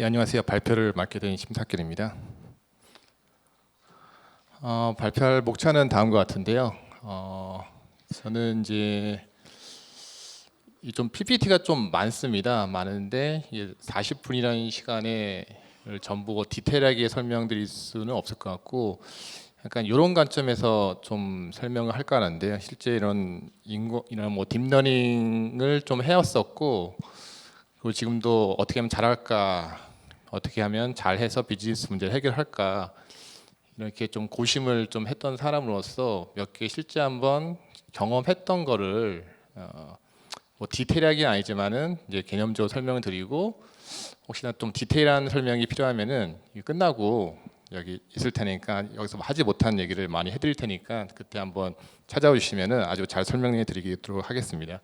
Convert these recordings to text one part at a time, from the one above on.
예, 안녕하세요. 발표를 맡게 된 심탁길입니다. 발표할 목차는 다음과 같은데요. 저는 이제 좀 PPT가 좀 많은데 40분이라는 시간에 전부 디테일하게 설명드릴 수는 없을 것 같고, 약간 이런 관점에서 좀 설명을 할까 하는데요. 실제 이런 뭐 딥러닝을 좀 해왔었고, 그리고 지금도 어떻게 하면 잘할까, 어떻게 하면 잘해서 비즈니스 문제를 해결할까, 이렇게 좀 고심을 좀 했던 사람으로서 몇 개 실제 한번 경험했던 거를 뭐 디테일하게 아니지만은 이제 개념적으로 설명을 드리고, 혹시나 좀 디테일한 설명이 필요하면은 끝나고 여기 있을 테니까 여기서 하지 못한 얘기를 많이 해드릴 테니까 그때 한번 찾아와 주시면은 아주 잘 설명해 드리도록 하겠습니다.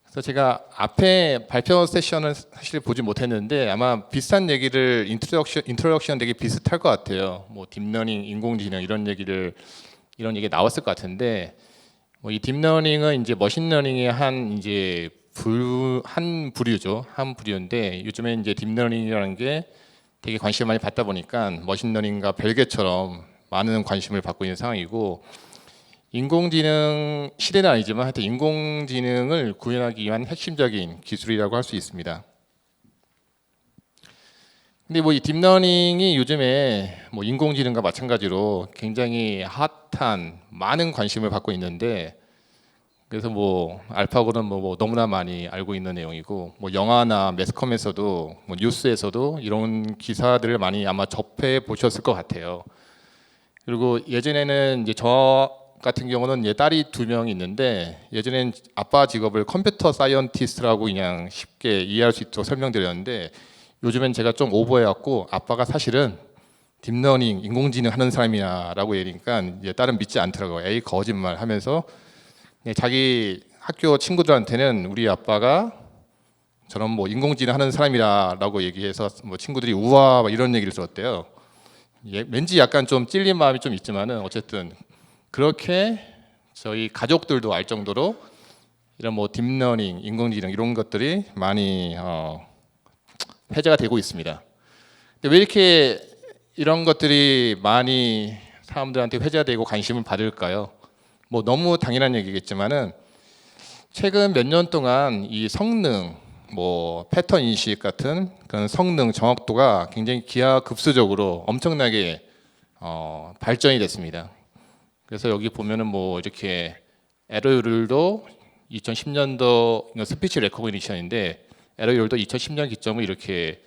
그래서 제가 앞에 발표 세션은 사실 보지 못했는데 아마 비슷한 얘기를 인트로덕션 되게 비슷할 것 같아요. 뭐 딥러닝, 인공지능 이런 얘기 나왔을 것 같은데, 뭐 이 딥러닝은 이제 머신러닝의 한 부류죠. 한 부류인데 요즘에 이제 딥러닝이라는 게 되게 관심을 많이 받다 보니까 머신러닝과 별개처럼 많은 관심을 받고 있는 상황이고, 인공지능 시대는 아니지만 하여튼 인공지능을 구현하기 위한 핵심적인 기술이라고 할 수 있습니다. 근데 뭐 이 딥러닝이 요즘에 뭐 인공지능과 마찬가지로 굉장히 핫한 많은 관심을 받고 있는데, 그래서 뭐 알파고는 뭐 너무나 많이 알고 있는 내용이고, 뭐 영화나 매스컴에서도 뭐 뉴스에서도 이런 기사들을 많이 아마 접해 보셨을 것 같아요. 그리고 예전에는 이제 저 같은 경우는 딸이 2명 있는데, 예전엔 아빠 직업을 컴퓨터 사이언티스트라고 그냥 쉽게 이해할 수 있도록 설명드렸는데, 요즘엔 제가 좀 오버해갖고 아빠가 사실은 딥러닝, 인공지능 하는 사람이야라고 얘기하니까 딸은 믿지 않더라고요. 에이 거짓말 하면서 자기 학교 친구들한테는 우리 아빠가 저런 뭐 인공지능 하는 사람이라고 얘기해서 뭐 친구들이 우와 이런 얘기를 들었대요. 왠지 약간 좀 찔린 마음이 좀 있지만은 어쨌든 그렇게 저희 가족들도 알 정도로 이런 뭐 딥러닝, 인공지능 이런 것들이 많이 회자가 되고 있습니다. 근데 왜 이렇게 이런 것들이 많이 사람들한테 회자되고 관심을 받을까요? 뭐 너무 당연한 얘기겠지만은 최근 몇 년 동안 이 성능, 뭐 패턴 인식 같은 그런 성능 정확도가 굉장히 기하급수적으로 엄청나게 발전이 됐습니다. 그래서 여기 보면은 뭐 이렇게 에러율도 2010년도 스피치 레코그니션인데 에러율도 2010년 기점을 이렇게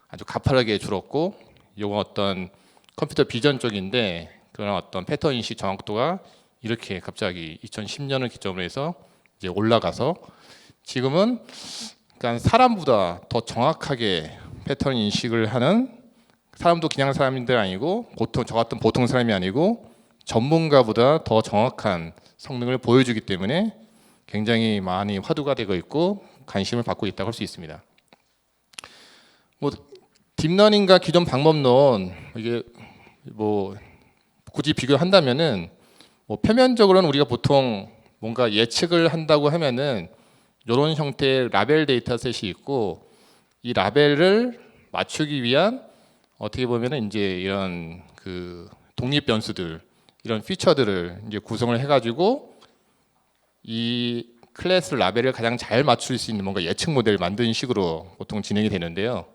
아주 가파르게 줄었고, 이건 어떤 컴퓨터 비전 쪽인데 그런 어떤 패턴 인식 정확도가 이렇게 갑자기 2010년을 기점으로 해서 이제 올라가서 지금은 그러니까 사람보다 더 정확하게 패턴 인식을 하는, 사람도 그냥 사람들 아니고 보통 저 같은 보통 사람이 아니고 전문가보다 더 정확한 성능을 보여주기 때문에 굉장히 많이 화두가 되고 있고 관심을 받고 있다고 할 수 있습니다. 뭐 딥러닝과 기존 방법론 이게 뭐 굳이 비교한다면은 뭐 표면적으로는 우리가 보통 뭔가 예측을 한다고 하면은 이런 형태의 라벨 데이터셋이 있고, 이 라벨을 맞추기 위한 어떻게 보면은 이제 이런 그 독립 변수들, 이런 피처들을 이제 구성을 해가지고 이 클래스 라벨을 가장 잘 맞출 수 있는 뭔가 예측 모델을 만드는 식으로 보통 진행이 되는데요.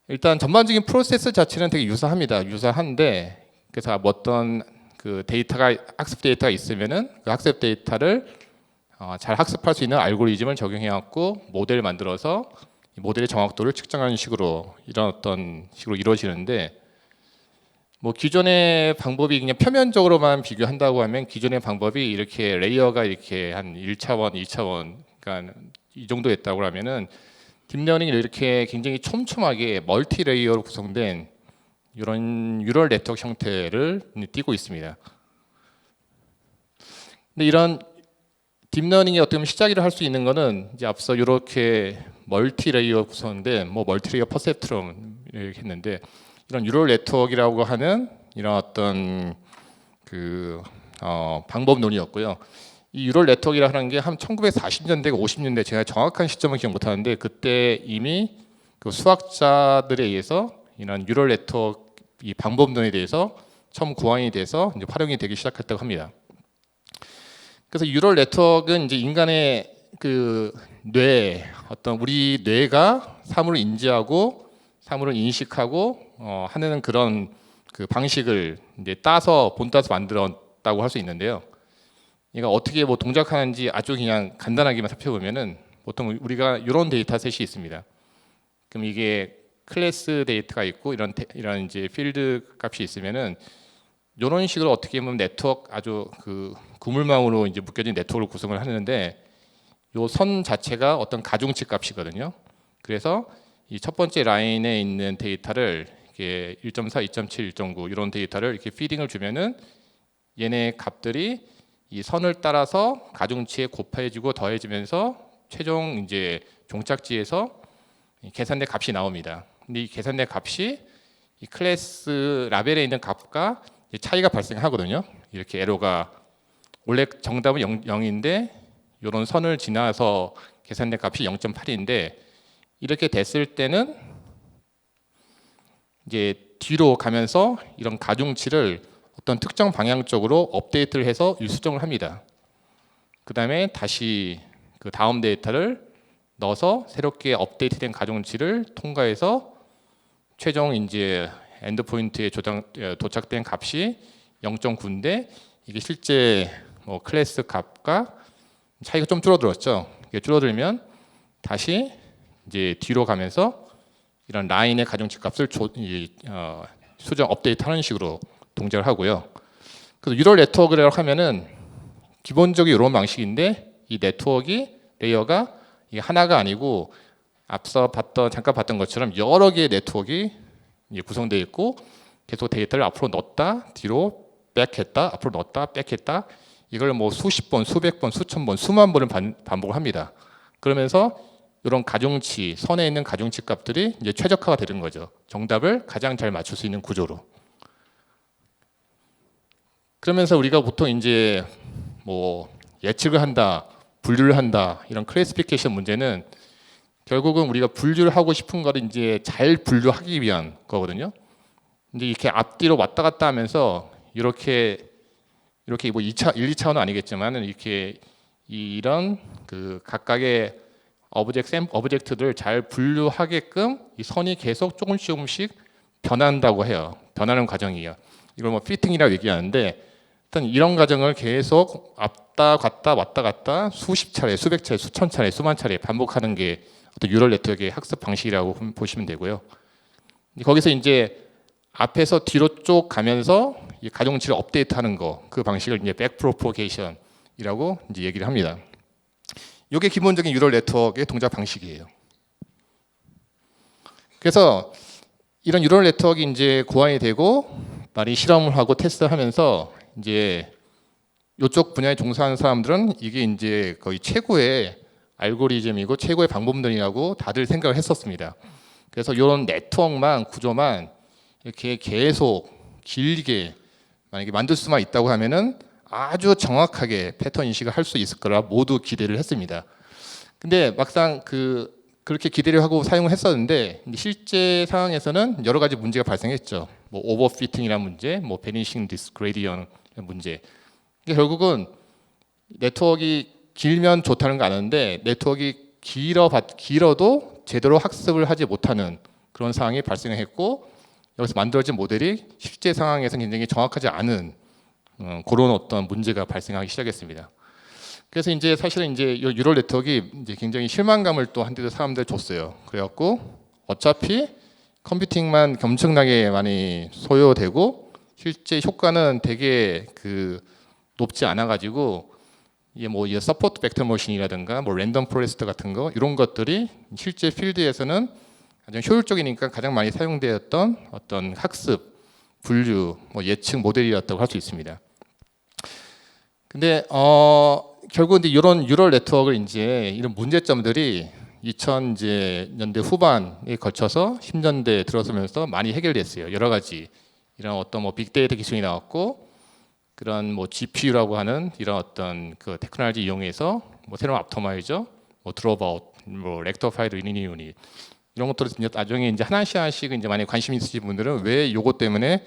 일단 전반적인 프로세스 자체는 되게 유사한데, 그래서 어떤 그 데이터가 학습 데이터가 있으면은 그 학습 데이터를 잘 학습할 수 있는 알고리즘을 적용해갖고 모델을 만들어서 모델의 정확도를 측정하는 식으로 이런 어떤 식으로 이루어지는데, 뭐 기존의 방법이 그냥 표면적으로만 비교한다고 하면 기존의 방법이 이렇게 레이어가 이렇게 한 1차원, 2차원, 그러니까 이 정도 했다고 하면은 딥러닝이 이렇게 굉장히 촘촘하게 멀티 레이어로 구성된 이런 뉴럴 네트워크 형태를 띠고 있습니다. 근데 이런 딥러닝이 어떻게 보면 시작이라 할 수 있는 거는 이제 앞서 이렇게 멀티 레이어 구성된 뭐 멀티 레이어 퍼셉트럼 이렇게 했는데, 이런 뉴럴 네트워크라고 하는 이런 어떤 그 방법론이었고요. 이 유럴 네트워크라는 게 한 1940년대가 50년대 제가 정확한 시점은 기억 못하는데 그때 이미 그 수학자들에 의해서 이런 유럴 네트워크 이 방법론에 대해서 처음 고안이 돼서 이제 활용이 되기 시작했다고 합니다. 그래서 유럴 네트워크는 이제 인간의 그 뇌, 어떤 우리 뇌가 사물을 인지하고 사물을 인식하고 하는 그런 그 방식을 이제 따서 본따서 만들었다고 할 수 있는데요. 얘가 어떻게 뭐 동작하는지 아주 그냥 간단하게만 살펴보면은 보통 우리가 이런 데이터셋이 있습니다. 그럼 이게 클래스 데이터가 있고 이런 이제 필드 값이 있으면은 이런 식으로 어떻게 보면 네트워크 아주 그 그물망으로 이제 묶여진 네트워크를 구성을 하는데 이 선 자체가 어떤 가중치 값이거든요. 그래서 이 첫 번째 라인에 있는 데이터를 이렇게 1.4, 2.7, 1.9 이런 데이터를 이렇게 피딩을 주면은 얘네 값들이 이 선을 따라서 가중치에 곱해지고 더해지면서 최종 이제 종착지에서 계산된 값이 나옵니다. 근데 이 계산된 값이 이 클래스 라벨에 있는 값과 차이가 발생하거든요. 이렇게 에러가 원래 정답은 0인데 이런 선을 지나서 계산된 값이 0.8인데 이렇게 됐을 때는 이제 뒤로 가면서 이런 가중치를 어떤 특정 방향 쪽으로 업데이트를 해서 일수정을 합니다. 그 다음에 다시 그 다음 데이터를 넣어서 새롭게 업데이트된 가중치를 통과해서 최종 이제 엔드 포인트에 도착된 값이 0.9인데 이게 실제 뭐 클래스 값과 차이가 좀 줄어들었죠. 이게 줄어들면 다시 이제 뒤로 가면서 이런 라인의 가중치 값을 수정 업데이트하는 식으로 동작을 하고요. 그래서 유럴 네트워크라고 하면은 기본적인 이런 방식인데 이 네트워크 레이어가 이게 하나가 아니고 앞서 잠깐 봤던 것처럼 여러 개의 네트워크가 구성되어 있고 계속 데이터를 앞으로 넣었다 뒤로 백했다 앞으로 넣었다 백했다 이걸 뭐 수십 번, 수백 번, 수천 번, 수만 번을 반복을 합니다. 그러면서 이런 가중치 선에 있는 가중치 값들이 이제 최적화가 되는 거죠. 정답을 가장 잘 맞출 수 있는 구조로. 그러면서 우리가 보통 이제 뭐 예측을 한다, 분류를 한다 이런 클래시피케이션 문제는 결국은 우리가 분류를 하고 싶은 거를 이제 잘 분류하기 위한 거거든요. 근데 이렇게 앞뒤로 왔다 갔다 하면서 이렇게 뭐 2차, 1, 2차원은 아니겠지만 이렇게 이런 그 각각의 어브젝트를 잘 분류하게끔 이 선이 계속 조금씩 변한다고 해요. 변하는 과정이에요. 이걸 뭐 피팅이라고 얘기하는데 일단 이런 과정을 계속 왔다 갔다 수십 차례, 수백 차례, 수천 차례, 수만 차례 반복하는 게 어떤 유럴 네트워크의 학습 방식이라고 보시면 되고요. 거기서 이제 앞에서 뒤로 쭉 가면서 이 가중치를 업데이트하는 거, 그 방식을 이제 백프로포게이션이라고 이제 얘기를 합니다. 이게 기본적인 유럴 네트워크의 동작 방식이에요. 그래서 이런 유럴 네트워크 이제 고안이 되고 많이 실험을 하고 테스트하면서 이제 이쪽 분야에 종사하는 사람들은 이게 이제 거의 최고의 알고리즘이고 최고의 방법론이라고 다들 생각을 했었습니다. 그래서 이런 네트워크만 구조만 이렇게 계속 길게 만약에 만들 수만 있다고 하면은 아주 정확하게 패턴 인식을 할 수 있을 거라 모두 기대를 했습니다. 근데 막상 그렇게 기대를 하고 사용을 했었는데 실제 상황에서는 여러 가지 문제가 발생했죠. 뭐 오버피팅이라는 문제, 뭐 베니싱 디스그레디언 문제. 결국은 네트워크가 길면 좋다는 거 아는데 네트워크가 길어도 제대로 학습을 하지 못하는 그런 상황이 발생했고 여기서 만들어진 모델이 실제 상황에서 굉장히 정확하지 않은 그런 어떤 문제가 발생하기 시작했습니다. 그래서 이제 사실은 이제 유럴 네트워크가 이제 굉장히 실망감을 또 한때도 사람들 줬어요. 그래갖고 어차피 컴퓨팅만 엄청나게 많이 소요되고 실제 효과는 되게 높지 않아가지고 이게 뭐 서포트 벡터 머신이라든가 뭐 랜덤 포레스트 같은 거 이런 것들이 실제 필드에서는 가장 효율적이니까 가장 많이 사용되었던 어떤 학습, 분류, 뭐 예측 모델이었다고 할 수 있습니다. 근데 결국 이제 이런 유럴 네트워크를 이제 이런 문제점들이 2000년대 후반에 거쳐서 10년대 들어서면서 많이 해결됐어요. 여러 가지 이런 어떤 뭐 빅데이터 기술이 나왔고 그런 뭐 GPU라고 하는 이런 어떤 그 테크놀로지 이용해서 뭐 새로운 앞터마이저, 뭐 드롭아웃, 뭐 렉터파이드 리니어 유닛 이런 것들을 이제 나중에 이제 하나씩 이제 만약 관심 있으신 분들은 왜 요것 때문에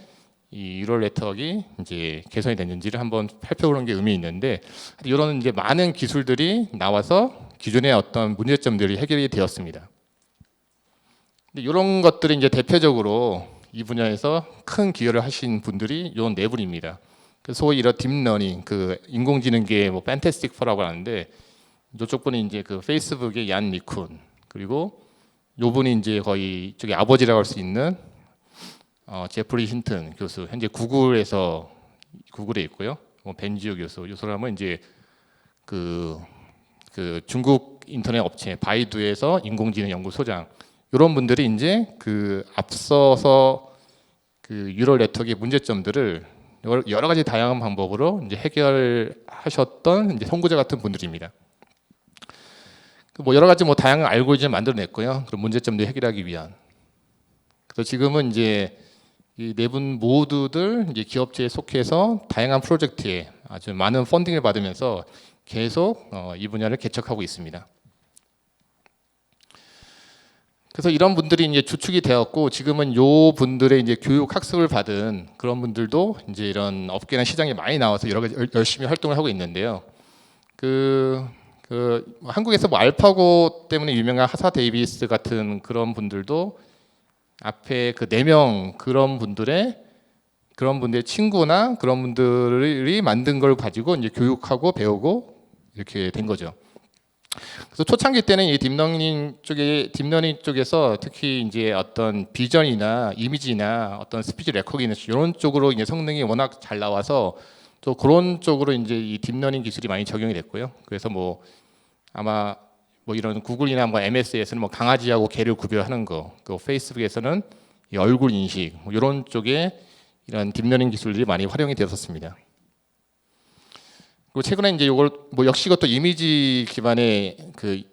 이 유럴 네트워크가 이제 개선이 됐는지를 한번 살펴보는 게 의미 있는데, 이런 이제 많은 기술들이 나와서 기존의 어떤 문제점들이 해결이 되었습니다. 근데 이런 것들이 이제 대표적으로 이 분야에서 큰 기여를 하신 분들이 이런 네 분입니다. 소위 이런 딥러닝, 그 인공지능계 뭐 팬테스틱 4라고 하는데, 이쪽 분이 이제 그 페이스북의 얀 리쿤, 그리고 요 분이 이제 거의 이쪽에 아버지라고 할 수 있는 제프리 힌튼 교수, 현재 구글에 있고요. 벤지우 교수, 이 사람은 이제 그 중국 인터넷 업체 바이두에서 인공지능 연구소장, 이런 분들이 이제 그 앞서서 그 뉴럴 네트워크의 문제점들을 여러 가지 다양한 방법으로 이제 해결하셨던 이제 선구자 같은 분들입니다. 뭐 여러 가지 뭐 다양한 알고리즘 만들어냈고요. 그런 문제점들 해결하기 위한. 그래서 지금은 이제 이 네 분 모두들 이제 기업체에 속해서 다양한 프로젝트에 아주 많은 펀딩을 받으면서 계속 이 분야를 개척하고 있습니다. 그래서 이런 분들이 이제 주축이 되었고, 지금은 요 분들의 이제 교육 학습을 받은 그런 분들도 이제 이런 업계나 시장에 많이 나와서 여러 가지 열심히 활동을 하고 있는데요. 한국에서 뭐 알파고 때문에 유명한 하사 데이비스 같은 그런 분들도 앞에 그 4명 그런 분들의 친구나 그런 분들이 만든 걸 가지고 이제 교육하고 배우고 이렇게 된 거죠. 그래서 초창기 때는 이 딥러닝 쪽에서 특히 이제 어떤 비전이나 이미지나 어떤 스피치 레코그니션 이런 쪽으로 이제 성능이 워낙 잘 나와서 또 그런 쪽으로 이제 이 딥러닝 기술이 많이 적용이 됐고요. 그래서 뭐 아마 뭐 이런 구글이나 뭐 MS에서는 뭐 강아지하고 개를 구별하는 거, 그 페이스북에서는 이 얼굴 인식 뭐 이런 쪽에 이런 딥러닝 기술들이 많이 활용이 되었습니다. 그리고 최근에 이제 이걸 뭐 역시 이것도 이미지 기반의 그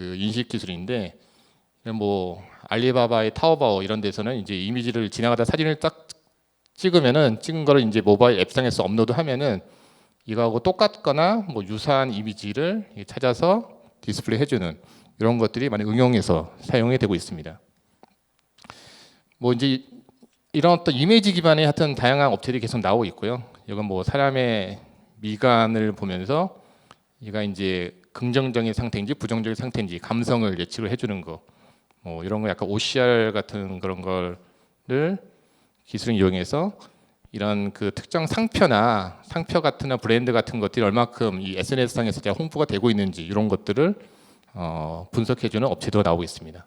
인식 기술인데, 뭐 알리바바의 타오바오 이런 데서는 이제 이미지를 지나가다 사진을 딱 찍은 거를 이제 모바일 앱상에서 업로드하면은 이거하고 똑같거나 뭐 유사한 이미지를 찾아서 디스플레이 해주는 이런 것들이 많이 응용해서 사용이 되고 있습니다. 뭐 이제 이런 어떤 이미지 기반의 하여튼 다양한 업체들이 계속 나오고 있고요. 이건 뭐 사람의 미간을 보면서 얘가 이제 긍정적인 상태인지 부정적인 상태인지 감성을 예측을 해주는 거, 뭐 이런 거 약간 OCR 같은 그런 거를 기술을 이용해서 이런 그 특정 상표 같은 브랜드 같은 것들이 얼마큼 이 SNS상에서 홍보가 되고 있는지 이런 것들을 분석해주는 업체도 나오고 있습니다.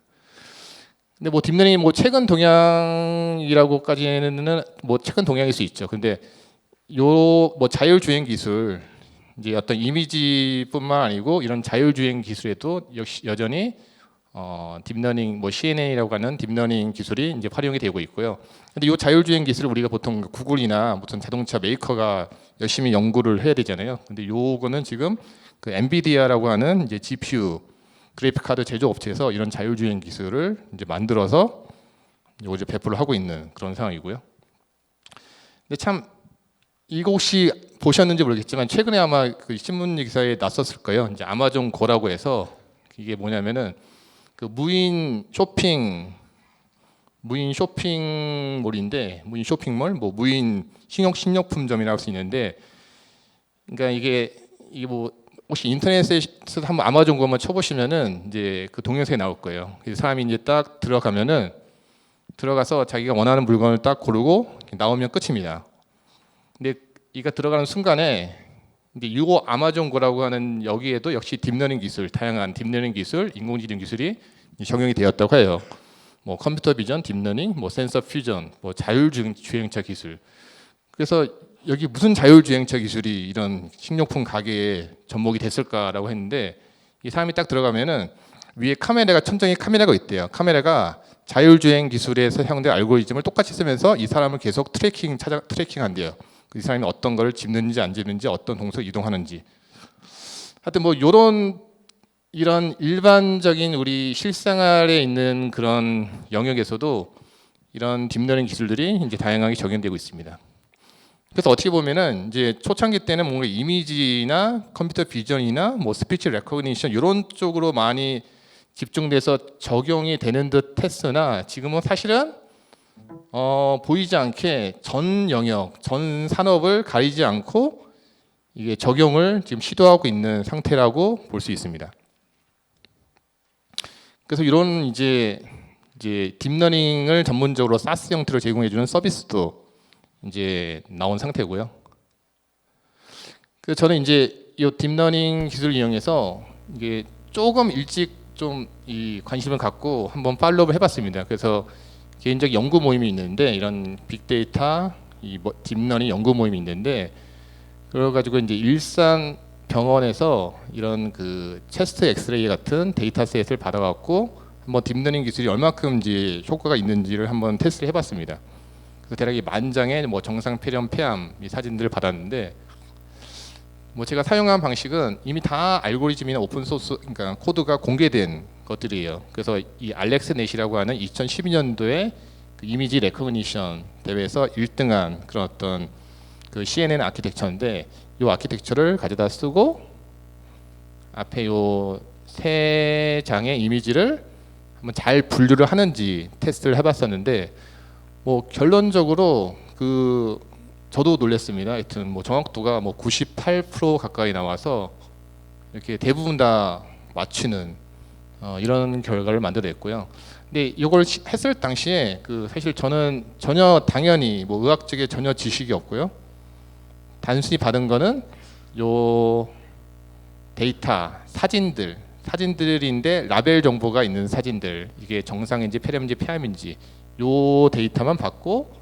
근데 뭐 딥러닝이 뭐 최근 동향이라고까지는 뭐 최근 동향일 수 있죠. 근데 요 뭐 자율주행 기술, 이제 어떤 이미지뿐만 아니고 이런 자율주행 기술에도 역시 여전히 딥러닝 뭐 CNN이라고 하는 딥러닝 기술이 이제 활용이 되고 있고요. 근데 이 자율주행 기술을 우리가 보통 구글이나 무슨 자동차 메이커가 열심히 연구를 해야 되잖아요. 근데 요거는 지금 그 엔비디아라고 하는 이제 GPU 그래픽 카드 제조 업체에서 이런 자율주행 기술을 이제 만들어서 이제 배포를 하고 있는 그런 상황이고요. 근데 참 이거 혹시 보셨는지 모르겠지만 최근에 아마 그 신문 기사에 났었을 거예요. 이제 아마존 고라고 해서 이게 뭐냐면은 그 무인 쇼핑몰인데 무인 쇼핑몰 뭐 무인 식료품점이라고 할 수 있는데, 그러니까 이게 뭐 혹시 인터넷에서 한번 아마존 고만 쳐보시면은 이제 그 동영상이 나올 거예요. 그래서 사람이 이제 딱 들어가서 자기가 원하는 물건을 딱 고르고 나오면 끝입니다. 근데 이가 들어가는 순간에 이제 이거 아마존 고라고 하는 여기에도 역시 딥러닝 기술, 다양한 딥러닝 기술, 인공지능 기술이 적용이 되었다고 해요. 뭐 컴퓨터 비전, 딥러닝, 뭐 센서 퓨전, 뭐 자율주행차 기술. 그래서 여기 무슨 자율주행차 기술이 이런 식료품 가게에 접목이 됐을까라고 했는데, 이 사람이 딱 들어가면은 위에 천장에 카메라가 있대요. 카메라가 자율주행 기술에서 사용된 알고리즘을 똑같이 쓰면서 이 사람을 계속 트래킹한대요. 이 사람이 어떤 걸 짚는지 안 짚는지, 어떤 동선을 이동하는지. 하여튼 뭐 이런 일반적인 우리 실생활에 있는 그런 영역에서도 이런 딥러닝 기술들이 이제 다양하게 적용되고 있습니다. 그래서 어떻게 보면은 이제 초창기 때는 뭔가 이미지나 컴퓨터 비전이나 뭐 스피치 레코그니션 이런 쪽으로 많이 집중돼서 적용이 되는 듯 했으나 지금은 사실은 보이지 않게 전 영역, 전 산업을 가리지 않고 이게 적용을 지금 시도하고 있는 상태라고 볼 수 있습니다. 그래서 이런 이제 딥러닝을 전문적으로 사스 형태로 제공해주는 서비스도 이제 나온 상태고요. 그래서 저는 이제 이 딥러닝 기술을 이용해서 이게 조금 일찍 좀 이 관심을 갖고 한번 팔로우를 해봤습니다. 그래서 개인적 연구 모임이 있는데 이런 빅데이터, 이 딥러닝 연구 모임이 있는데 그래가지고 이제 일산 병원에서 이런 그 체스트 엑스레이 같은 데이터셋을 받아갖고 한번 딥러닝 기술이 얼마큼 이제 효과가 있는지를 한번 테스트를 해봤습니다. 그래서 대략 만 장의 뭐 정상 폐렴 폐암 이 사진들을 받았는데 뭐 제가 사용한 방식은 이미 다 알고리즘이나 오픈 소스 그러니까 코드가 공개된 것들이에요. 그래서 이 알렉스 넷이라고 하는 2012년도에 그 이미지 레코그니션 대회에서 1등한 그런 어떤 그 CNN 아키텍처인데 이 아키텍처를 가져다 쓰고 앞에 요 세 장의 이미지를 한번 잘 분류를 하는지 테스트를 해봤었는데 뭐 결론적으로 그 저도 놀랐습니다. 하여튼 뭐 정확도가 뭐 98% 가까이 나와서 이렇게 대부분 다 맞추는 이런 결과를 만들어냈고요. 근데 이걸 했을 당시에 그 사실 저는 전혀 당연히 뭐 의학적인 전혀 지식이 없고요. 단순히 받은 거는 요 데이터 사진들인데 라벨 정보가 있는 사진들 이게 정상인지 폐렴인지 폐암인지 요 데이터만 받고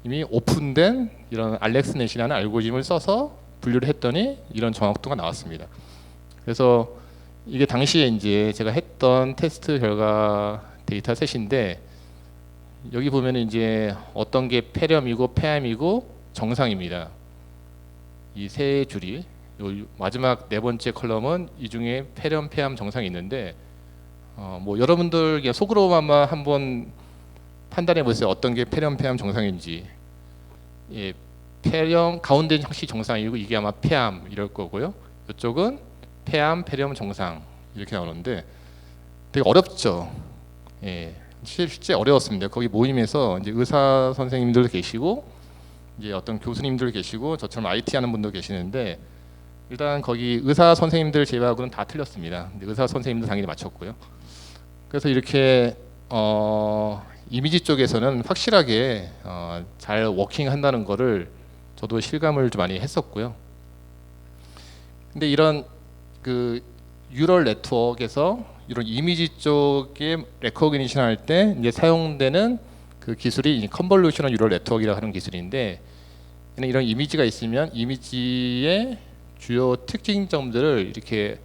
이미 오픈된 이런 알렉스넷이라는 알고리즘을 써서 분류를 했더니 이런 정확도가 나왔습니다. 그래서 이게 당시에 이제 제가 했던 테스트 결과 데이터셋인데 여기 보면 이제 어떤 게 폐렴이고 폐암이고 정상입니다. 이 세 줄이 요 마지막 네 번째 컬럼은 이 중에 폐렴, 폐암 정상이 있는데 뭐 여러분들 그냥 속으로만 한번 판단해 보세요. 어떤 게 폐렴, 폐암 정상인지. 예, 폐렴 가운데는 확실히 정상이고 이게 아마 폐암 이럴 거고요. 이쪽은 폐암, 폐렴 정상 이렇게 나오는데 되게 어렵죠. 예, 실제 어려웠습니다. 거기 모임에서 이제 의사 선생님들도 계시고 이제 어떤 교수님들 계시고 저처럼 IT 하는 분도 계시는데 일단 거기 의사 선생님들 제외하고는 다 틀렸습니다. 근데 의사 선생님도 당연히 맞췄고요. 그래서 이렇게 이미지 쪽에서는 확실하게 잘 워킹한다는 거를 저도 실감을 좀 많이 했었고요. 근데 이런 그 뉴럴 네트워크에서 이런 이미지 쪽에 레코그니션 할 때 이제 사용되는 그 기술이 컨볼루셔널 뉴럴 네트워크라고 하는 기술인데 이런 이미지가 있으면 이미지의 주요 특징점들을 이렇게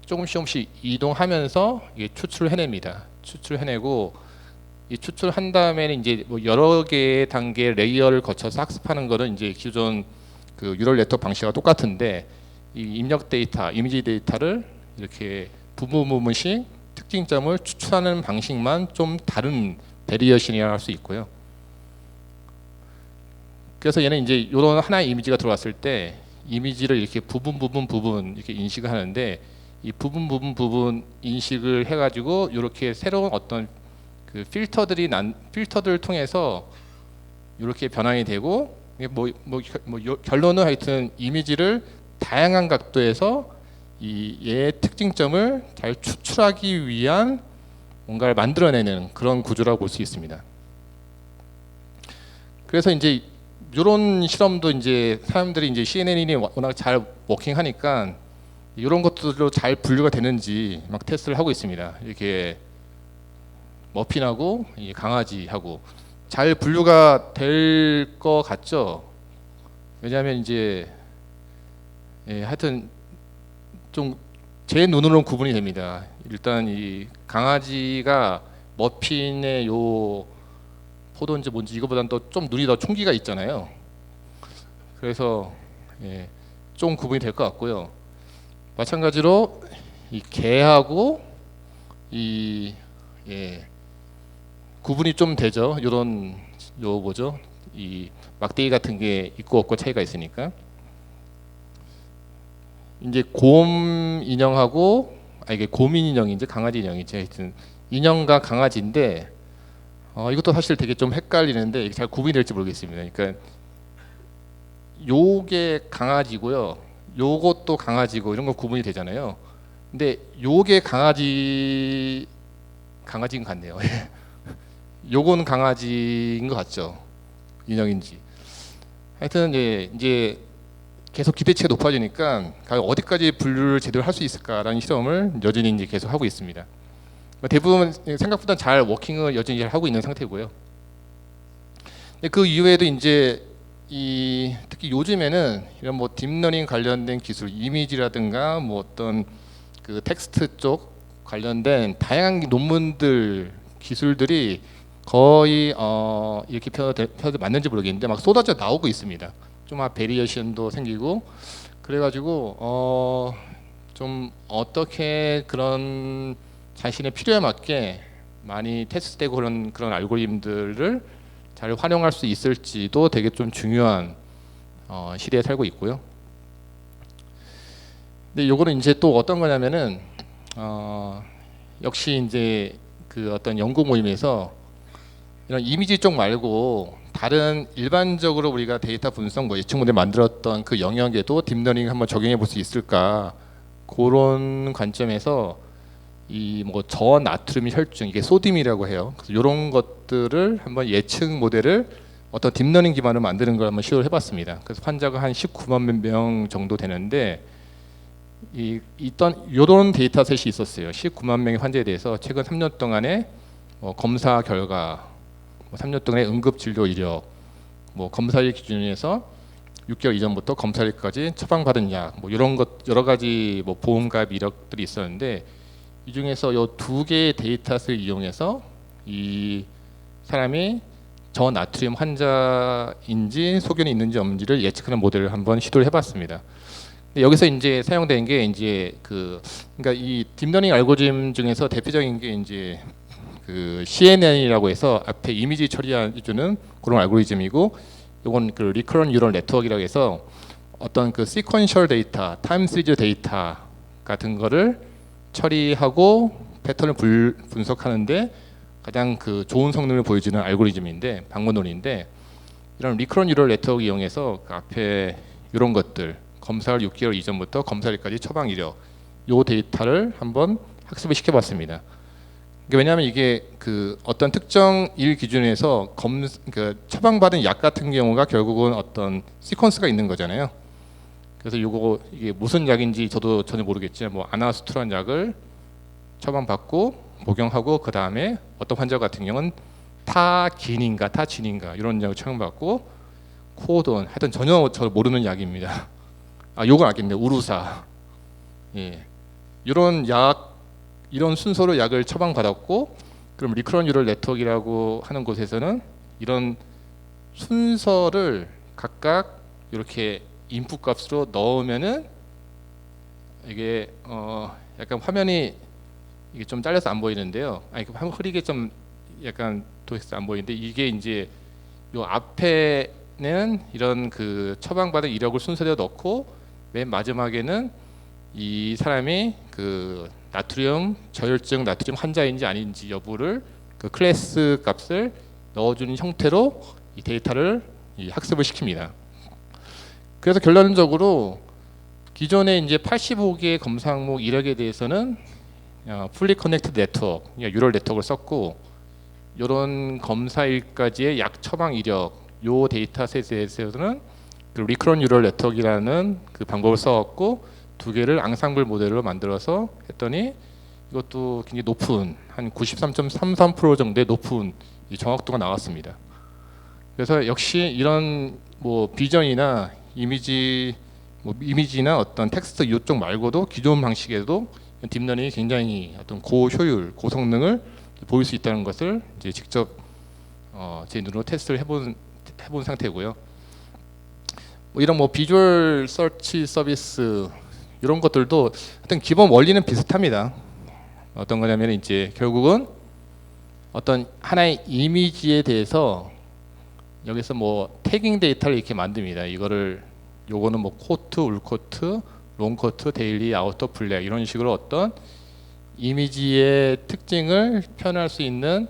조금씩 이동하면서 이게 추출을 해냅니다. 추출을 해내고 이 추출한 다음에는 이제 뭐 여러 개의 단계 레이어를 거쳐서 학습하는 거는 이제 기존 그 뉴럴 네트워크 방식과 똑같은데 이 입력 데이터, 이미지 데이터를 이렇게 부분씩 특징점을 추출하는 방식만 좀 다른 베리어션이라 할 수 있고요. 그래서 얘는 이제 이런 하나의 이미지가 들어왔을 때 이미지를 이렇게 부분 이렇게 인식을 하는데 이 부분 인식을 해가지고 이렇게 새로운 어떤 그 필터들을 통해서 이렇게 변환이 되고 결론은 하여튼 이미지를 다양한 각도에서 얘의 특징점을 잘 추출하기 위한 뭔가를 만들어내는 그런 구조라고 볼 수 있습니다. 그래서 이제 이런 실험도 이제 사람들이 이제 CNN이 워낙 잘 워킹하니까 이런 것들로 잘 분류가 되는지 막 테스트를 하고 있습니다. 이렇게 머핀하고 강아지하고 잘 분류가 될 것 같죠? 왜냐하면 이제 하여튼 좀 제 눈으로는 구분이 됩니다. 일단 이 강아지가 머핀의 요 포도인지 뭔지 이거보다는 또 좀 눈이 더 총기가 있잖아요. 그래서 좀 구분이 될 것 같고요. 마찬가지로 이 개하고 구분이 좀 되죠. 이런 뭐죠? 이 막대기 같은 게 있고 없고 차이가 있으니까. 이제 곰 인형하고 이게 곰인 인형인지 강아지 인형인지 하여튼 인형과 강아지인데 이것도 사실 되게 좀 헷갈리는데 이게 잘 구분이 될지 모르겠습니다. 그러니까 요게 강아지고요, 요것도 강아지고 이런 거 구분이 되잖아요. 근데 요게 강아지인 것 같네요. 요건 강아지인 것 같죠, 인형인지. 하여튼 이제 계속 기대치가 높아지니까 어디까지 분류를 제대로 할 수 있을까라는 실험을 여전히 이제 계속 하고 있습니다. 대부분 생각보다 잘 워킹을 여전히 잘 하고 있는 상태고요. 그 이외에도 이제 특히 요즘에는 이런 뭐 딥러닝 관련된 기술, 이미지라든가 뭐 어떤 그 텍스트 쪽 관련된 다양한 논문들, 기술들이 거의 이렇게 표현이 맞는지 모르겠는데 막 쏟아져 나오고 있습니다. 좀 베리에이션도 생기고 그래가지고 좀 어떻게 그런 자신의 필요에 맞게 많이 테스트되고 그런 알고리즘들을 잘 활용할 수 있을지도 되게 좀 중요한 시대에 살고 있고요. 근데 요거는 이제 또 어떤 거냐면은 역시 이제 그 어떤 연구 모임에서 이런 이미지 쪽 말고 다른 일반적으로 우리가 데이터 분석 뭐 예측 모델 만들었던 그 영역에도 딥러닝 한번 적용해 볼 수 있을까, 그런 관점에서 이 뭐 저나트륨 혈증, 이게 소딤이라고 해요. 그래서 이런 것들을 한번 예측 모델을 어떤 딥러닝 기반으로 만드는 걸 한번 시도를 해봤습니다. 그래서 환자가 한 19만 명 정도 되는데 이런 데이터셋이 있었어요. 19만 명의 환자에 대해서 최근 3년 동안의 검사 결과, 3년 동안의 응급 진료 이력, 뭐 검사일 기준에서 6개월 이전부터 검사일까지 처방받은 약, 뭐 이런 것 여러 가지 뭐 보험가입 이력들이 있었는데 이 중에서 이 두 개의 데이터셋을 이용해서 이 사람이 저나트륨 환자인지 소견이 있는지 없는지를 예측하는 모델을 한번 시도를 해봤습니다. 근데 여기서 이제 사용된 게 이제 그러니까 이 딥러닝 알고리즘 중에서 대표적인 게 이제 그 CNN이라고 해서 앞에 이미지 처리해주는 그런 알고리즘이고, 이건 그 리커런 뉴럴 네트워크라고 해서 어떤 그 시퀀셜 데이터, 타임 시리즈 데이터 같은 거를 처리하고 패턴을 분석하는데 가장 그 좋은 성능을 보여주는 알고리즘인데, 방문론인데, 이런 리커런 뉴럴 네트워크 이용해서 그 앞에 이런 것들, 검사를 6개월 이전부터 검사일까지 처방 이력, 요 데이터를 한번 학습을 시켜봤습니다. 왜냐하면 이게 그 어떤 특정 일 기준에서 그 처방받은 약 같은 경우가 결국은 어떤 시퀀스가 있는 거잖아요. 그래서 이게 무슨 약인지 저도 전혀 모르겠지만 뭐 아나스투란 약을 처방받고 복용하고 그 다음에 어떤 환자 같은 경우는 타긴인가 타진인가 이런 약을 처방받고 코오돈, 하여튼 전혀 저 모르는 약입니다. 요건 알겠네요. 우루사. 예. 이런 순서로 약을 처방받았고, 그럼 리커런 뉴럴 네트워크라고 하는 곳에서는 이런 순서를 각각 이렇게 인풋 값으로 넣으면은 이게 약간 화면이 이게 좀 잘려서 안 보이는데요. 흐리게 좀 약간 도색해서 안 보이는데, 이게 이제 요 앞에는 이런 그 처방받은 이력을 순서대로 넣고 맨 마지막에는 이 사람이 그 나트륨 저혈증 나트륨 환자인지 아닌지 여부를 그 클래스 값을 넣어주는 형태로 이 데이터를 학습을 시킵니다. 그래서 결론적으로 기존에 이제 85개의 검사 항목 이력에 대해서는 풀리 커넥티드 네트워크, 뉴럴 네트워크를 썼고, 이런 검사일까지의 약 처방 이력 요 데이터셋에서는 그 리커런 뉴럴 네트워크라는 그 방법을 써왔고, 두 개를 앙상블 모델로 만들어서 했더니 이것도 굉장히 높은 한 93.33% 정도의 높은 이 정확도가 나왔습니다. 그래서 역시 이런 뭐 비전이나 이미지나 어떤 텍스트 이쪽 말고도 기존 방식에도 딥러닝이 굉장히 어떤 고효율, 고성능을 보일 수 있다는 것을 이제 직접 제 눈으로 테스트를 해본 상태고요. 뭐 이런 뭐 비주얼 서치 서비스 이런 것들도 하여튼 기본 원리는 비슷합니다. 어떤 거냐면 이제 결국은 어떤 하나의 이미지에 대해서 여기서 뭐 태깅 데이터를 이렇게 만듭니다. 이거를 요거는 뭐 코트, 울코트, 롱코트, 데일리, 아우터, 블랙 이런 식으로 어떤 이미지의 특징을 표현할 수 있는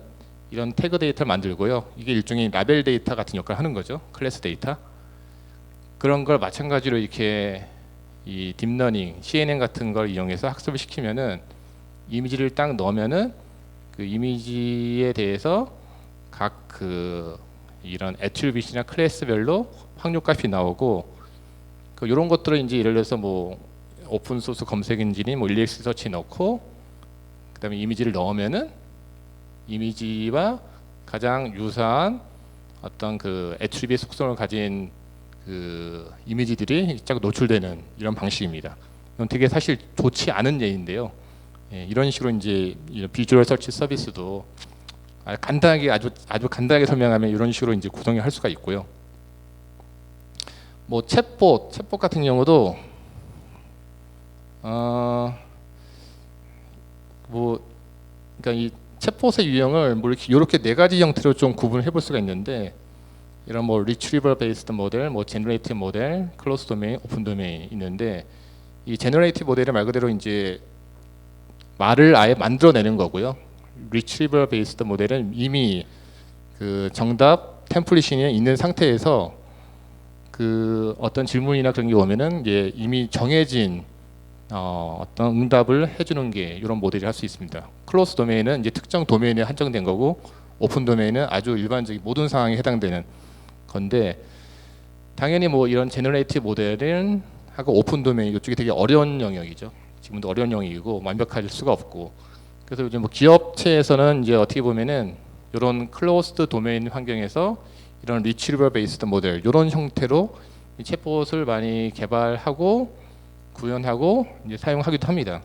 이런 태그 데이터를 만들고요. 이게 일종의 라벨 데이터 같은 역할을 하는 거죠. 클래스 데이터. 그런 걸 마찬가지로 이렇게 이 딥러닝, CNN 같은 걸 이용해서 학습을 시키면은 이미지를 딱 넣으면은 그 이미지에 대해서 각 그 이런 애트리뷰트나 클래스별로 확률값이 나오고 그 이런 것들을 이제 예를 들어서 뭐 오픈 소스 검색 엔진이 뭐 일렉스 서치 넣고 그다음에 이미지를 넣으면은 이미지와 가장 유사한 어떤 그 애트리뷰트 속성을 가진 그 이미지들이 쫙 노출되는 이런 방식입니다. 이건 되게 사실 좋지 않은 예인데요. 예, 이런 식으로 이제 비주얼 서치 서비스도 간단하게 아주 간단하게 설명하면 이런 식으로 이제 구성을 할 수가 있고요. 뭐 챗봇 같은 경우도 뭐 그러니까 이 챗봇의 유형을 뭐 이렇게 네 가지 형태로 좀 구분을 해볼 수가 있는데 이런 뭐 리트리버 베이스드 모델, 뭐 제너레이티브 모델, 클로즈 도메인, 오픈 도메인 있는데 이 제너레이티브 모델은 말 그대로 이제 말을 아예 만들어내는 거고요. 리트리버 베이스드 모델은 이미 그 정답 템플릿이 있는 상태에서 그 어떤 질문이나 그런 게 오면은 이제 이미 정해진 어떤 응답을 해주는 게 이런 모델이 할 수 있습니다. 클로즈 도메인은 이제 특정 도메인에 한정된 거고 오픈 도메인은 아주 일반적인 모든 상황에 해당되는 건데 당연히 뭐 이런 제너레이티브 모델은 하고 오픈 도메인 이쪽이 되게 어려운 영역이죠. 지금도 어려운 영역이고 완벽할 수가 없고 그래서 요즘 뭐 기업체에서는 이제 어떻게 보면은 이런 클로스드 도메인 환경에서 이런 리트리버 베이스드 모델 이런 형태로 이 챗봇을 많이 개발하고 구현하고 이제 사용하기도 합니다.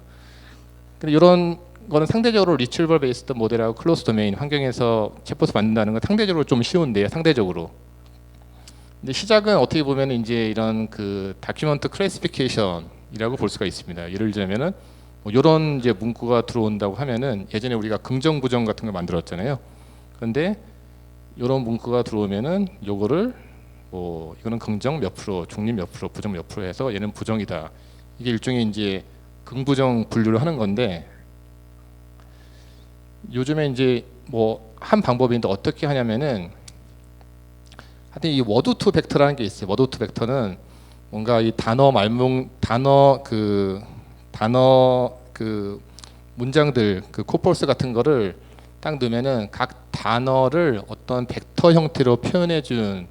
근데 이런 거는 상대적으로 리트리버 베이스드 모델하고 클로스 도메인 환경에서 챗봇을 만든다는 건 상대적으로 좀 쉬운데요. 상대적으로. 근데 시작은 어떻게 보면 이제 이런 그 다큐먼트 클래시피케이션이라고 볼 수가 있습니다. 예를 들자면은 뭐 이런 이제 문구가 들어온다고 하면은 예전에 우리가 긍정 부정 같은 걸 만들었잖아요. 그런데 이런 문구가 들어오면은 요거를 뭐 이거는 긍정 몇 프로, 중립 몇 프로, 부정 몇 프로 해서 얘는 부정이다. 이게 일종의 이제 긍부정 분류를 하는 건데 요즘에 이제 뭐 한 방법인데 어떻게 하냐면은 하여튼 이 워드 투 벡터라는 게 있어요. 워드 투 벡터는 뭔가 이 단어 그 문장들 그 코폴스 같은 거를 딱 넣으면은 각 단어를 어떤 벡터 형태로 표현해 주는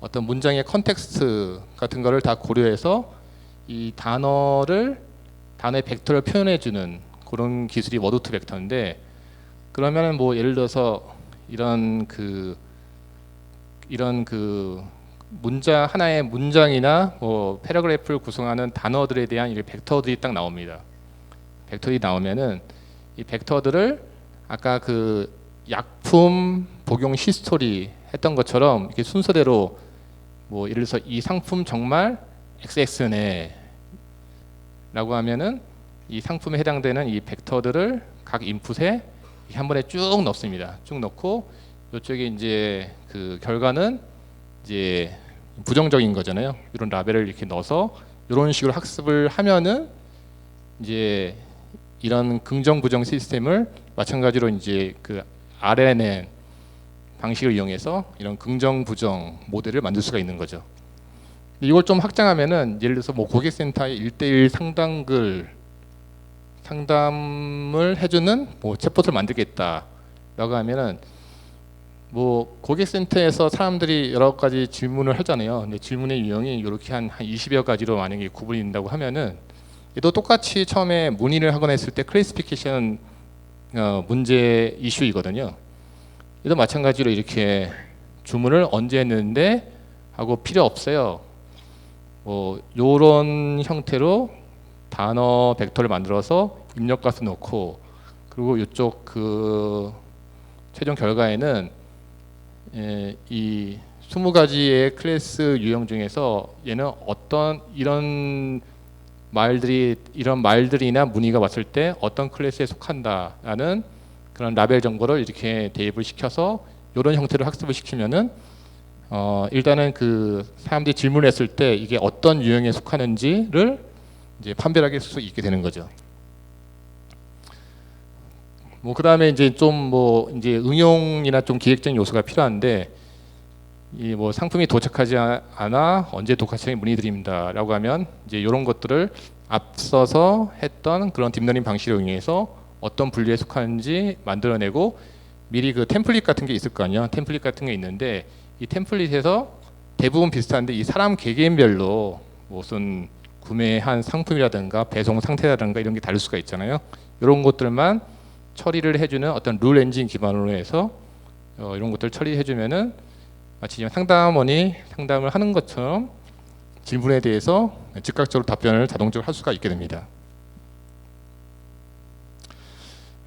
어떤 문장의 컨텍스트 같은 거를 다 고려해서 이 단어의 벡터를 표현해 주는 그런 기술이 워드 투 벡터인데 그러면은 뭐 예를 들어서 이런 그 문장 하나의 문장이나 뭐 패러그래프를 구성하는 단어들에 대한 이 벡터들이 딱 나옵니다. 벡터들이 나오면은 이 벡터들을 아까 그 약품 복용 히스토리 했던 것처럼 이렇게 순서대로 뭐 예를 들어서 이 상품 정말 XX네 라고 하면은 이 상품에 해당되는 이 벡터들을 각 인풋에 한 번에 쭉 넣습니다. 쭉 넣고 이쪽에 이제 그 결과는 이제 부정적인 거잖아요. 이런 라벨을 이렇게 넣어서 이런 식으로 학습을 하면은 이제 이런 긍정 부정 시스템을 마찬가지로 이제 그 RNN 방식을 이용해서 이런 긍정 부정 모델을 만들 수가 있는 거죠. 이걸 좀 확장하면은 예를 들어서 뭐 고객센터의 1:1 상담을 해주는 뭐 챗봇을 만들겠다라고 하면은 뭐 고객센터에서 사람들이 여러 가지 질문을 하잖아요. 근데 질문의 유형이 이렇게 한 20여 가지로 만약에 구분이 된다고 하면은 얘도 똑같이 처음에 문의를 하거나 했을 때 클래시피케이션 문제 이슈이거든요. 얘도 마찬가지로 이렇게 주문을 언제 했는데 하고 필요 없어요. 뭐 요런 형태로 단어 벡터를 만들어서 입력값을 넣고 그리고 이쪽 그 최종 결과에는 이 20가지의 클래스 유형 중에서 얘는 어떤 이런 말들이나 문의가 왔을 때 어떤 클래스에 속한다라는 그런 라벨 정보를 이렇게 대입을 시켜서 이런 형태로 학습을 시키면은 일단은 그 사람들이 질문했을 때 이게 어떤 유형에 속하는지를 이제 판별하게 수 있게 되는 거죠. 뭐 그다음에 이제 좀 뭐 이제 응용이나 좀 기획적인 요소가 필요한데 이 뭐 상품이 도착하지 않아 언제 도착하게 문의드립니다라고 하면 이제 이런 것들을 앞서서 했던 그런 딥러닝 방식을 이용해서 어떤 분류에 속하는지 만들어내고 미리 그 템플릿 같은 게 있을 거 아니에요. 템플릿 같은 게 있는데 이 템플릿에서 대부분 비슷한데 이 사람 개개인별로 무슨 구매한 상품이라든가 배송 상태라든가 이런 게 다를 수가 있잖아요. 이런 것들만 처리를 해주는 어떤 룰 엔진 기반으로 해서 이런 것들 처리해주면은 마치 상담원이 상담을 하는 것처럼 질문에 대해서 즉각적으로 답변을 자동적으로 할 수가 있게 됩니다.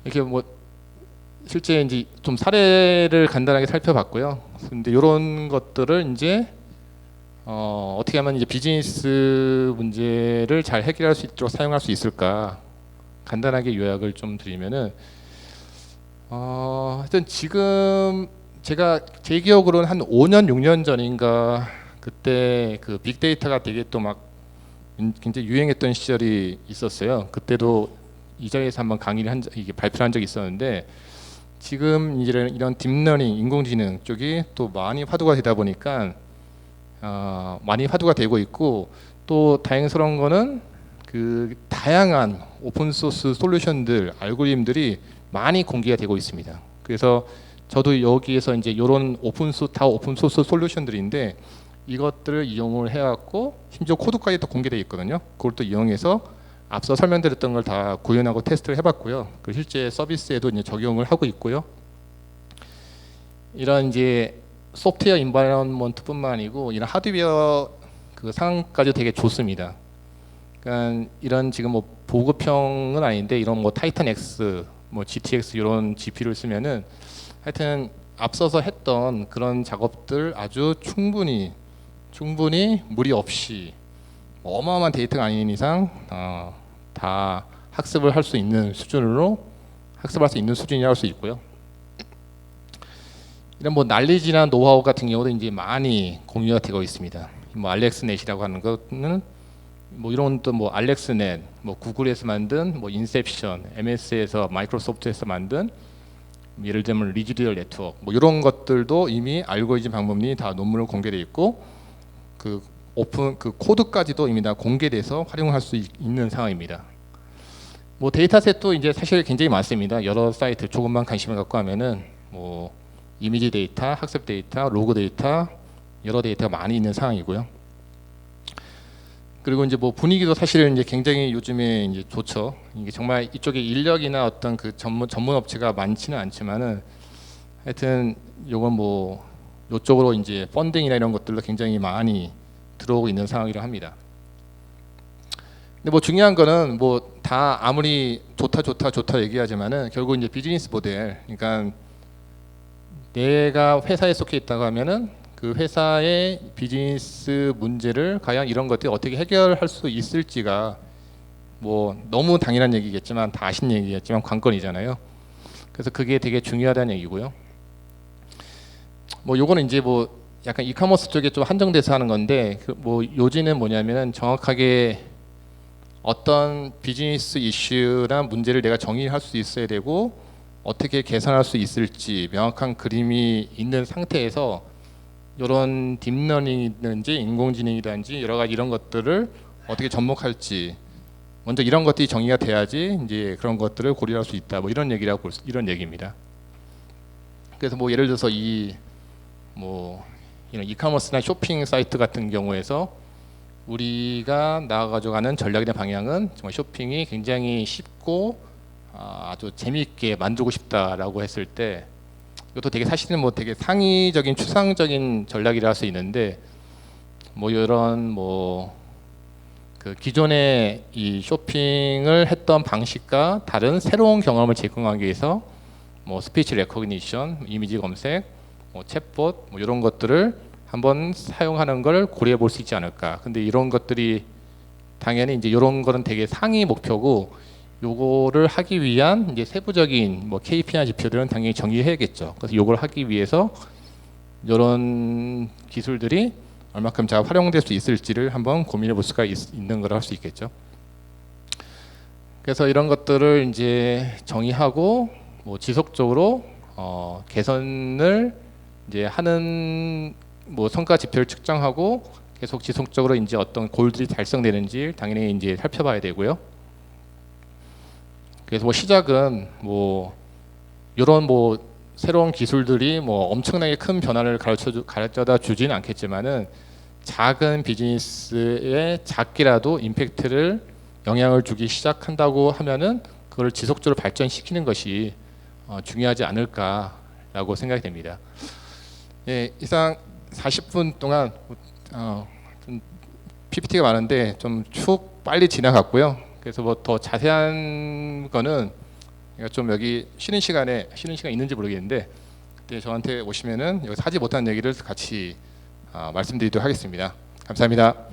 이렇게 뭐 실제 이제 좀 사례를 간단하게 살펴봤고요. 근데 이런 것들을 이제 어떻게 하면 이제 비즈니스 문제를 잘 해결할 수 있도록 사용할 수 있을까? 간단하게 요약을 좀 드리면은 하여튼 지금 제가 제 기억으로는 한 5년 6년 전인가 그때 그 빅데이터가 되게 또 막 굉장히 유행했던 시절이 있었어요. 그때도 이 자리에서 한번 강의를 이게 발표를 한 적이 있었는데 지금 이런 딥러닝 인공지능 쪽이 또 많이 화두가 되다 보니까 많이 화두가 되고 있고 또 다행스러운 거는 그 다양한 오픈소스 솔루션들 알고리즘들이 많이 공개가 되고 있습니다. 그래서 저도 여기에서 이제 이런 오픈소스 솔루션들인데 이것들을 이용을 해갖고 심지어 코드까지 또 공개되어 있거든요. 그걸 또 이용해서 앞서 설명드렸던 걸 다 구현하고 테스트를 해봤고요. 그 실제 서비스에도 이제 적용을 하고 있고요. 이런 이제 소프트웨어 인바이러먼트뿐만 아니고 이런 하드웨어 그 상황까지 되게 좋습니다. 그러니까 이런 지금 뭐 보급형은 아닌데 이런 뭐 타이탄 X, 뭐 GTX 이런 GPU를 쓰면은 하여튼 앞서서 했던 그런 작업들 아주 충분히 무리 없이 어마어마한 데이터가 아닌 이상 다 학습을 할 수 있는 수준으로 학습할 수 있는 수준이라고 할 수 있고요. 이런 뭐 난리지나 노하우 같은 경우도 이제 많이 공유가 되고 있습니다. 뭐 알렉스넷이라고 하는 거는 뭐 이런 또 뭐 알렉스넷, 뭐 구글에서 만든 뭐 인셉션, MS에서 마이크로소프트에서 만든 예를 들면 리지듀얼 네트워크 뭐 이런 것들도 이미 알고리즘 방법이 다 논문으로 공개되어 있고 그 오픈 그 코드까지도 이미 다 공개돼서 활용할 수 있는 상황입니다. 뭐 데이터셋도 이제 사실 굉장히 많습니다. 여러 사이트 조금만 관심을 갖고 하면은 뭐 이미지 데이터, 학습 데이터, 로그 데이터 여러 데이터가 많이 있는 상황이고요. 그리고 이제 뭐 분위기도 사실은 이제 굉장히 요즘에 이제 좋죠. 이게 정말 이쪽에 인력이나 어떤 그 전문 업체가 많지는 않지만은 하여튼 요건 뭐 요쪽으로 이제 펀딩이나 이런 것들도 굉장히 많이 들어오고 있는 상황이라 합니다. 근데 뭐 중요한 거는 뭐 다 아무리 좋다 얘기하지만은 결국 이제 비즈니스 모델, 그러니까 내가 회사에 속해 있다고 하면은 그 회사의 비즈니스 문제를 과연 이런 것들이 어떻게 해결할 수 있을지가 뭐 너무 당연한 얘기겠지만 다 아시는 얘기겠지만 관건이잖아요. 그래서 그게 되게 중요하다는 얘기고요. 뭐 요거는 이제 뭐 약간 이커머스 쪽에 좀 한정돼서 하는 건데 그 뭐 요지는 뭐냐면은 정확하게 어떤 비즈니스 이슈나 문제를 내가 정의할 수 있어야 되고 어떻게 개선할 수 있을지 명확한 그림이 있는 상태에서 이런 딥러닝이든지 인공지능이든지 여러 가지 이런 것들을 어떻게 접목할지 먼저 이런 것들이 정의가 돼야지 이제 그런 것들을 고려할 수 있다. 뭐 이런 얘기라고 이런 얘기입니다. 그래서 뭐 예를 들어서 뭐 이런 이커머스나 쇼핑 사이트 같은 경우에서 우리가 나아가지고 가는 전략이나 방향은 정말 쇼핑이 굉장히 쉽고 아주 재미있게 만들고 싶다라고 했을 때 이것도 되게 사실은 뭐 되게 상위적인 추상적인 전략이라 할 수 있는데 뭐 이런 뭐 그 기존의 이 쇼핑을 했던 방식과 다른 새로운 경험을 제공하기 위해서 뭐 스피치 레코그니션, 이미지 검색, 뭐 챗봇 뭐 이런 것들을 한번 사용하는 걸 고려해 볼 수 있지 않을까. 근데 이런 것들이 당연히 이제 이런 거는 되게 상위 목표고 요거를 하기 위한 이제 세부적인 뭐 KPI 지표들은 당연히 정의해야겠죠. 그래서 요걸 하기 위해서 이런 기술들이 얼마큼 잘 활용될 수 있을지를 한번 고민해 볼 수가 있는 거라 할 수 있겠죠. 그래서 이런 것들을 이제 정의하고 뭐 지속적으로 개선을 이제 하는 뭐 성과 지표를 측정하고 계속 지속적으로 이제 어떤 골들이 달성되는지 당연히 이제 살펴봐야 되고요. 그래서 뭐 시작은 뭐 이런 뭐 새로운 기술들이 뭐 엄청나게 큰 변화를 가르쳐다 주지는 않겠지만은 작은 비즈니스에 작게라도 임팩트를 영향을 주기 시작한다고 하면은 그걸 지속적으로 발전시키는 것이 중요하지 않을까라고 생각이 됩니다. 예, 이상 40분 동안 좀 PPT가 많은데 좀 축 빨리 지나갔고요. 그래서 뭐 더 자세한 거는 좀 여기 쉬는 시간 있는지 모르겠는데 그때 저한테 오시면은 여기서 하지 못한 얘기를 같이 말씀드리도록 하겠습니다. 감사합니다.